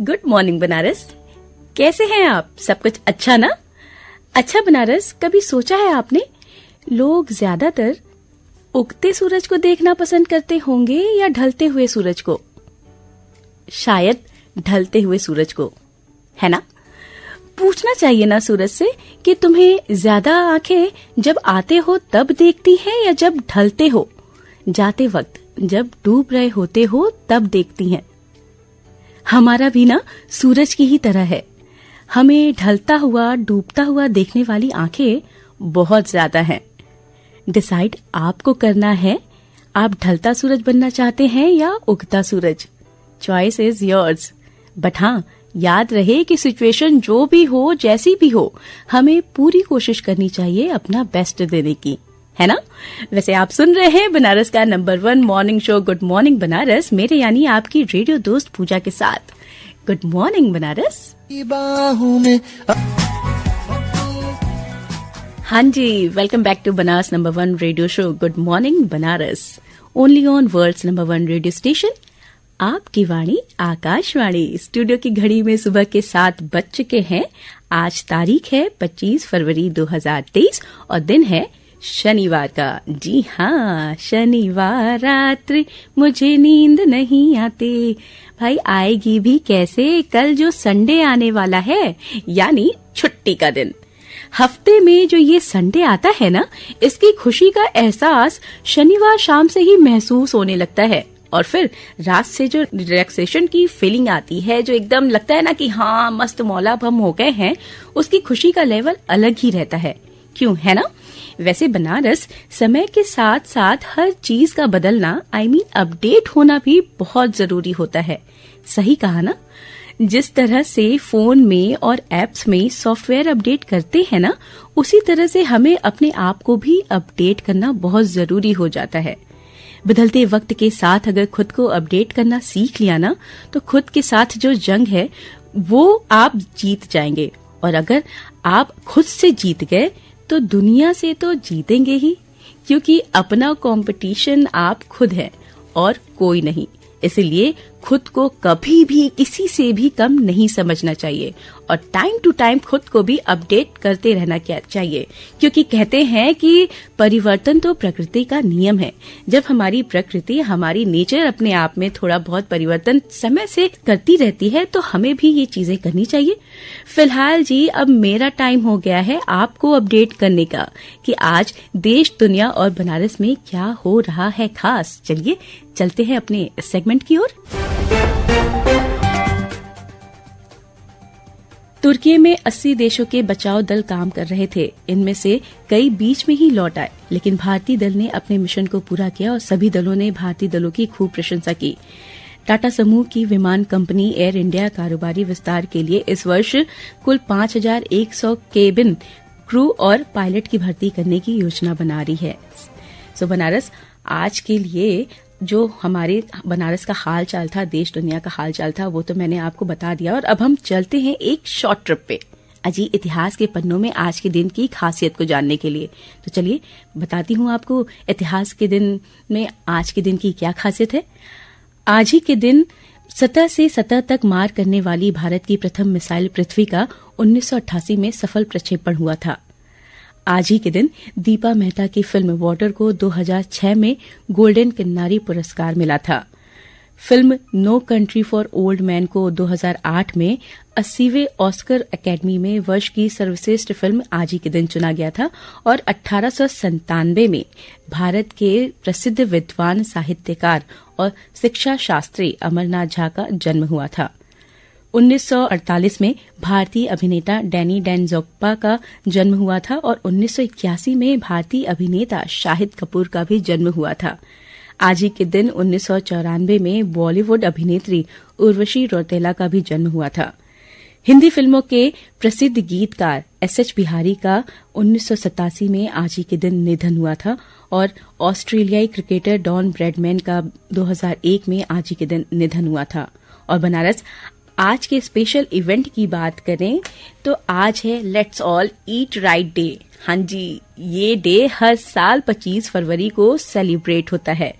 Good morning Banaras. कैसे हैं आप? सब कुछ अच्छा ना? अच्छा बनारस, कभी सोचा है आपने, लोग ज्यादातर उगते सूरज को देखना पसंद करते होंगे या ढलते हुए सूरज को? शायद ढलते हुए सूरज को, है ना? पूछना चाहिए ना सूरज से कि तुम्हें ज्यादा आंखें जब आते हो तब देखती हैं या जब ढलते हो, जाते वक्त, जब डूब रहे होते हो तब देखती हैं? हमारा भी ना सूरज की ही तरह है। हमें ढलता हुआ डूबता हुआ देखने वाली आंखें बहुत ज्यादा हैं। डिसाइड आपको करना है, आप ढलता सूरज बनना चाहते हैं या उगता सूरज। Choice is yours. बट हाँ, याद रहे कि सिचुएशन जो भी हो, जैसी भी हो, हमें पूरी कोशिश करनी चाहिए अपना बेस्ट देने की, है ना? वैसे आप सुन रहे हैं बनारस का number 1 morning show good morning Banaras, मेरे यानी आपकी रेडियो दोस्त पूजा के साथ। Good morning Banaras. हाँ जी, welcome back to Banaras number 1 radio show good morning Banaras, only on world's number 1 radio station, आपकी वाणी आकाशवाणी। स्टूडियो की घड़ी में सुबह के 7 बज चुके हैं। आज तारीख है 25 फरवरी 2023 और दिन है शनिवार का। जी हाँ, शनिवार रात्रि मुझे नींद नहीं आती। भाई आएगी भी कैसे, कल जो संडे आने वाला है, यानी छुट्टी का दिन। हफ्ते में जो ये संडे आता है ना, इसकी खुशी का एहसास शनिवार शाम से ही महसूस होने लगता है। और फिर रात से जो रिलैक्सेशन की फीलिंग आती है, जो एकदम लगता है ना कि हाँ मस्त मौला हम हो गए हैं, उसकी खुशी का लेवल अलग ही रहता है। क्यों, है ना? वैसे बनारस, समय के साथ साथ हर चीज का बदलना, अपडेट होना भी बहुत जरूरी होता है। सही कहा ना? जिस तरह से फोन में और एप्स में सॉफ्टवेयर अपडेट करते हैं ना, उसी तरह से हमें अपने आप को भी अपडेट करना बहुत जरूरी हो जाता है। बदलते वक्त के साथ अगर खुद को अपडेट करना सीख लिया ना, तो खुद के साथ जो जंग है वो आप जीत जाएंगे। और अगर आप खुद से जीत गए तो दुनिया से तो जीतेंगे ही, क्योंकि अपना कंपटीशन आप खुद है और कोई नहीं। इसलिए खुद को कभी भी किसी से भी कम नहीं समझना चाहिए और टाइम टू टाइम खुद को भी अपडेट करते रहना चाहिए, क्योंकि कहते हैं कि परिवर्तन तो प्रकृति का नियम है। जब हमारी प्रकृति, हमारी नेचर अपने आप में थोड़ा बहुत परिवर्तन समय से करती रहती है, तो हमें भी ये चीजें करनी चाहिए। फिलहाल जी, अब मेरा टाइम हो गया है आपको अपडेट करने का कि आज देश, दुनिया और बनारस में क्या हो रहा है खास। चलिए चलते हैं अपने सेगमेंट की ओर। तुर्की में 80 देशों के बचाव दल काम कर रहे थे। इनमें से कई बीच में ही लौट आए, लेकिन भारतीय दल ने अपने मिशन को पूरा किया और सभी दलों ने भारतीय दलों की खूब प्रशंसा की। टाटा समूह की विमान कंपनी एयर इंडिया कारोबारी विस्तार के लिए इस वर्ष कुल 5100 केबिन क्रू और पायलट की भर्ती करने की योजना बना रही है। सो बनारस, आज के लिए जो हमारे बनारस का हाल चाल था, देश दुनिया का हाल चाल था, वो तो मैंने आपको बता दिया। और अब हम चलते हैं एक शॉर्ट ट्रिप पे, अजी इतिहास के पन्नों में आज के दिन की खासियत को जानने के लिए। तो चलिए बताती हूँ आपको इतिहास के दिन में आज के दिन की क्या खासियत है। आज ही के दिन सतह से सतह तक मार करने वाली भारत की प्रथम मिसाइल पृथ्वी का 1988 में सफल प्रक्षेपण हुआ था। आज ही के दिन दीपा मेहता की फिल्म वाटर को 2006 में गोल्डन किन्नारी पुरस्कार मिला था। Film no country for old man को 2008 में 80वें ऑस्कर अकेडमी में वर्ष की सर्वश्रेष्ठ फिल्म आज ही के दिन चुना गया था। और 1897 में भारत के प्रसिद्ध विद्वान, साहित्यकार और शिक्षा शास्त्री अमरनाथ झा का जन्म हुआ था। 1948 में भारतीय अभिनेता डैनी डेंजोग्पा का जन्म हुआ था और 1981 में भारतीय अभिनेता शाहिद कपूर का भी जन्म हुआ था। आज ही के दिन 1994 में बॉलीवुड अभिनेत्री उर्वशी रौतेला का भी जन्म हुआ था। हिंदी फिल्मों के प्रसिद्ध गीतकार एस.एच. बिहारी का 1987 में आज ही के दिन निधन हुआ था। और ऑस्ट्रेलियाई क्रिकेटर डॉन ब्रैडमैन का 2001 में आज ही के दिन निधन हुआ था। और बनारस, आज के स्पेशल इवेंट की बात करें तो आज है let's all eat right day. हाँ जी, ये डे हर साल 25 फरवरी को सेलिब्रेट होता है।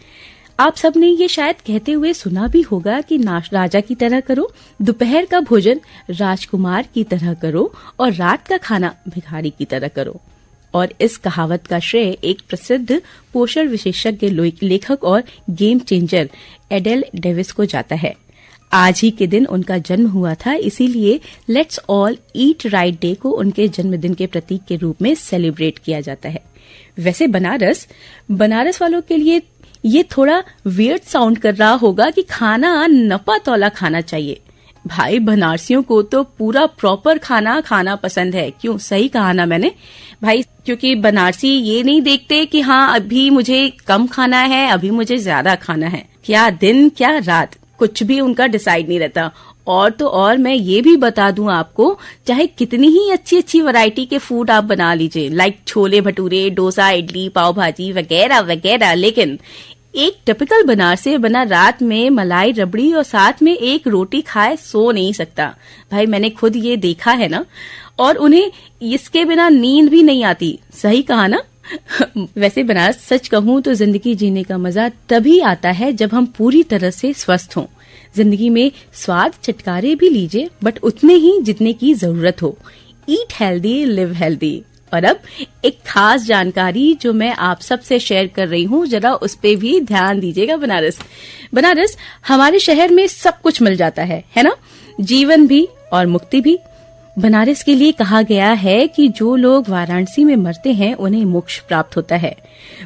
आप सबने ये शायद कहते हुए सुना भी होगा कि राजा की तरह करो, दोपहर का भोजन राजकुमार की तरह करो और रात का खाना भिखारी की तरह करो। और इस कहावत का श्रेय एक प्रसिद्ध पोषण विशेषज्ञ लेखक और गेम चेंजर एडेल डेविस को जाता है। आज ही के दिन उनका जन्म हुआ था, इसीलिए let's all eat right day को उनके जन्मदिन के प्रतीक के रूप में सेलिब्रेट किया जाता है। वैसे बनारस वालों के लिए ये थोड़ा वियर्ड साउंड कर रहा होगा कि खाना नपा तौला खाना चाहिए। भाई बनारसियों को तो पूरा प्रॉपर खाना खाना पसंद है। क्यों, सही कहा ना मैंने भाई? क्योंकि बनारसी ये नहीं देखते कि हाँ अभी मुझे कम खाना है, अभी मुझे ज्यादा खाना है। क्या दिन क्या रात, कुछ भी उनका डिसाइड नहीं रहता। और तो और मैं ये भी बता दूं आपको, चाहे कितनी ही अच्छी अच्छी वैरायटी के फूड आप बना लीजिए, लाइक छोले भटूरे, डोसा, इडली, पाव भाजी वगैरह वगैरह, लेकिन एक टिपिकल बनारसी बना रात में मलाई रबड़ी और साथ में एक रोटी खाए सो नहीं सकता। भाई मैंने खुद ये देखा है ना, और उन्हें इसके बिना नींद भी नहीं आती। सही कहा ना? वैसे बनारस सच कहूं तो जिंदगी जीने का मजा तभी आता है जब हम पूरी तरह से स्वस्थ हों। जिंदगी में स्वाद चटकारे भी लीजिए, बट उतने ही जितने की जरूरत हो। Eat healthy, live healthy. और अब एक खास जानकारी जो मैं आप सबसे शेयर कर रही हूँ, जरा उस पे भी ध्यान दीजिएगा। बनारस हमारे शहर में सब कुछ मिल जाता है ना? जीवन भी और मुक्ति भी। बनारस के लिए कहा गया है कि जो लोग वाराणसी में मरते हैं उन्हें मोक्ष प्राप्त होता है।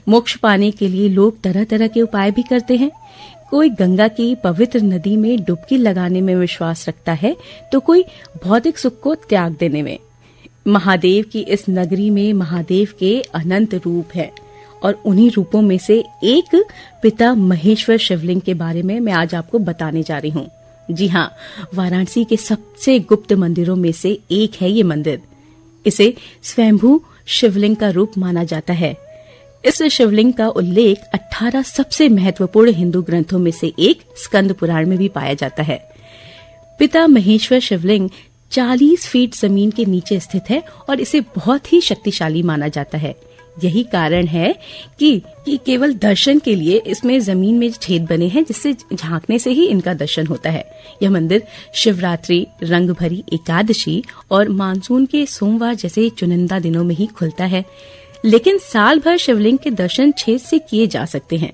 मोक्ष पाने के लिए लोग तरह तरह के उपाय भी करते हैं। कोई गंगा की पवित्र नदी में डुबकी लगाने में विश्वास रखता है, तो कोई भौतिक सुख को त्याग देने में। महादेव की इस नगरी में महादेव के अनंत रूप हैं, और उन्हीं रूपों में से एक पिता महेश्वर शिवलिंग के बारे में मैं आज आपको बताने जा रही हूँ। जी हाँ, वाराणसी के सबसे गुप्त मंदिरों में से एक है ये मंदिर। इसे स्वयंभू शिवलिंग का रूप माना जाता है। इस शिवलिंग का उल्लेख 18 सबसे महत्वपूर्ण हिंदू ग्रंथों में से एक स्कंद पुराण में भी पाया जाता है। पिता महेश्वर शिवलिंग 40 फीट जमीन के नीचे स्थित है और इसे बहुत ही शक्तिशाली माना जाता है। यही कारण है कि केवल दर्शन के लिए इसमें जमीन में छेद बने हैं, जिससे झांकने से ही इनका दर्शन होता है। यह मंदिर शिवरात्रि, रंग भरी एकादशी और मानसून के सोमवार जैसे चुनिंदा दिनों में ही खुलता है, लेकिन साल भर शिवलिंग के दर्शन छेद से किए जा सकते हैं।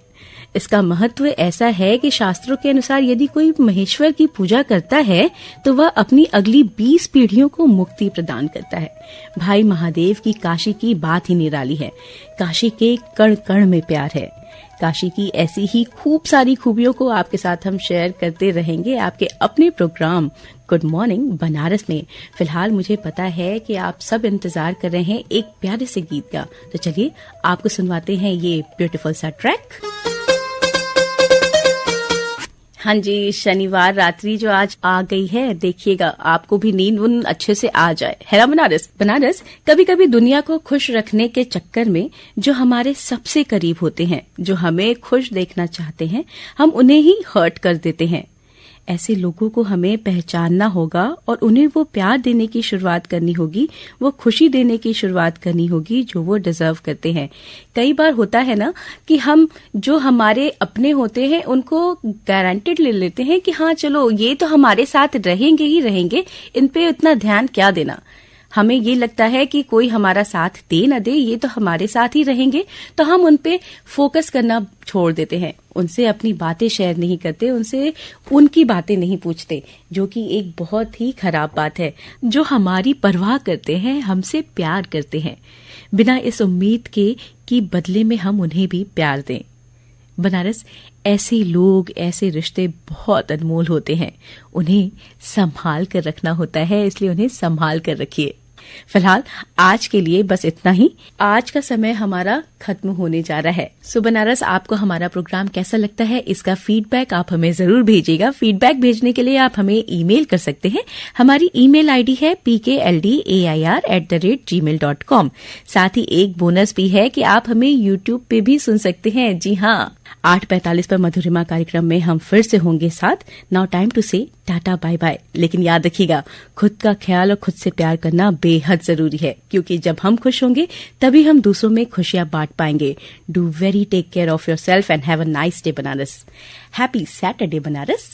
इसका महत्व ऐसा है कि शास्त्रों के अनुसार यदि कोई महेश्वर की पूजा करता है तो वह अपनी अगली 20 पीढ़ियों को मुक्ति प्रदान करता है। भाई महादेव की काशी की बात ही निराली है। काशी के कण कण में प्यार है। काशी की ऐसी ही खूब सारी खूबियों को आपके साथ हम शेयर करते रहेंगे आपके अपने प्रोग्राम गुड मॉर्निंग बनारस में। फिलहाल मुझे पता है कि आप सब इंतजार कर रहे हैं एक प्यारे से गीत का, तो चलिए आपको सुनवाते हैं ये ब्यूटीफुल सा ट्रैक। हाँ जी, शनिवार रात्रि जो आज आ गई है, देखिएगा आपको भी नींद अच्छे से आ जाए, है ना बनारस कभी कभी दुनिया को खुश रखने के चक्कर में जो हमारे सबसे करीब होते हैं, जो हमें खुश देखना चाहते हैं, हम उन्हें ही हर्ट कर देते हैं। ऐसे लोगों को हमें पहचानना होगा और उन्हें वो प्यार देने की शुरुआत करनी होगी, वो खुशी देने की शुरुआत करनी होगी जो वो डिजर्व करते हैं। कई बार होता है ना कि हम जो हमारे अपने होते हैं उनको गारंटेड ले लेते हैं कि हाँ चलो ये तो हमारे साथ रहेंगे ही रहेंगे, इन पे उतना ध्यान क्या देना। हमें ये लगता है कि कोई हमारा साथ दे न दे, ये तो हमारे साथ ही रहेंगे, तो हम उन पे फोकस करना छोड़ देते हैं, उनसे अपनी बातें शेयर नहीं करते, उनसे उनकी बातें नहीं पूछते, जो कि एक बहुत ही खराब बात है। जो हमारी परवाह करते हैं, हमसे प्यार करते हैं, बिना इस उम्मीद के कि बदले में हम उन्हें भी प्यार दें। बनारस, ऐसे लोग, ऐसे रिश्ते बहुत अनमोल होते हैं, उन्हें संभाल कर रखना होता है, इसलिए उन्हें संभाल कर रखिए। फिलहाल आज के लिए बस इतना ही। आज का समय हमारा खत्म होने जा रहा है। सो बनारस, आपको हमारा प्रोग्राम कैसा लगता है, इसका फीडबैक आप हमें जरूर भेजिएगा। फीडबैक भेजने के लिए आप हमें ईमेल कर सकते हैं। हमारी ईमेल आईडी है pkldair@gmail.com। साथ ही एक बोनस भी है कि आप हमें यूट्यूब पे भी सुन सकते हैं। जी हाँ, 8:45 पर मधुरिमा कार्यक्रम में हम फिर से होंगे साथ। नाउ टाइम टू से टाटा बाय बाय। लेकिन याद रखिएगा, खुद का ख्याल और खुद से प्यार करना बेहद जरूरी है, क्योंकि जब हम खुश होंगे तभी हम दूसरों में खुशियां बांट पाएंगे। Do very take care of your self and have a nice day Banaras. Happy Saturday Banaras.